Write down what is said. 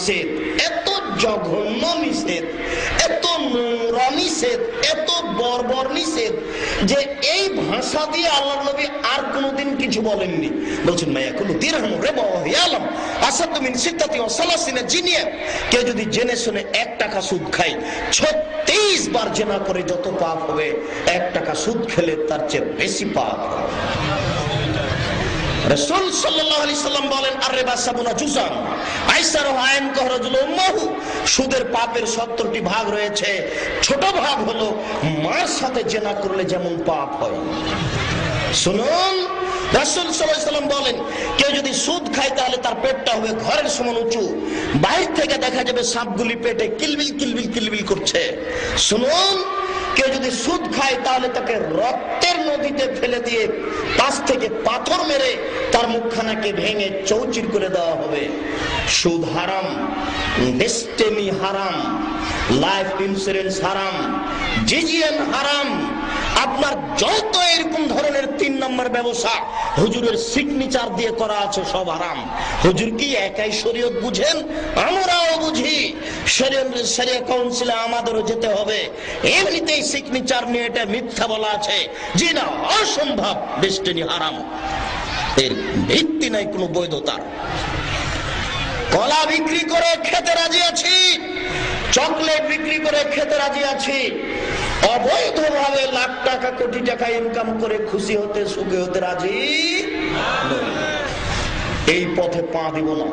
নিষেধ, এত জঘন্য নিষেধ, এত নোংরা নিষেধ, এত বর্বর নিষেধ যে এই ভাষা দিয়ে আল্লাহ নবী আর কোনোদিন কিছু বলেননি। বলছেন মায়াকুলু দিরহামু রিবা ওয়া ইয়ালাম আসাদু মিন সিত্তাতি ওয়া সালাসিনা জিনিয়া, কেউ যদি জেনে শুনে 1 টাকা সুদ খায় 36 বার জেনা করে যত পাপ হবে, 1 টাকা সুদ খেলে তার চেয়ে বেশি পাপ হবে। রাসূল সাল্লাল্লাহু আলাইহি সাল্লাম বলেন আর-রিবা সাবুনা জুজান আইসারু আইন কহরাজুল উম্মাহু, সুদের পাপের 70টি ভাগ রয়েছে। ছোট ভাগ হলো মার সাথে জেনা করলে যেমন পাপ হয়। শুনুন, রাসূল সাল্লাল্লাহু আলাইহি সাল্লাম বলেন কেউ যদি সুদ খায় তাহলে তার পেটটা হবে ঘরের সমান উঁচু, বাইরে থেকে দেখা যাবে সাপগুলি পেটে কিলবিল কিলবিল কিলবিল করছে। শুনুন, কেউ যদি সুদ খায় তাহলে তাকে রক্তের নদীতে ফেলে দিয়ে পাশ থেকে পাথর মেরে তার মুখখানাকে ভেঙে চৌচির করে দেওয়া হবে। সুদ হারাম, ডেস্টিনি হারাম, লাইফ ইন্স্যুরেন্স হারাম, জিজিএম হারাম। আপনার যত এরকম ধরনের 3 নম্বর ব্যবসা হুজুরের সিগনেচার দিয়ে করা আছে সব হারাম। হুজুর কি একাই শরীয়ত বুঝেন? আমরাও বুঝি। শরিয়া কাউন্সিলে আমাদেরও যেতে হবে। এমনিতেই সিগনেচার নিয়ে এটা মিথ্যা বলা আছে, জি না, অসম্ভব, ডেস্টিনি হারাম, এর ভিত্তি নাই কোনো বৈধতার। কলা বিক্রি করে খেতে রাজি আছি, চকলেট বিক্রি করে খেতে রাজি আছি, অবৈধভাবে লাখ টাকা কোটি টাকা ইনকাম করে খুশি হতে সুখে হতে রাজি নই। এই পথে পা দিব না।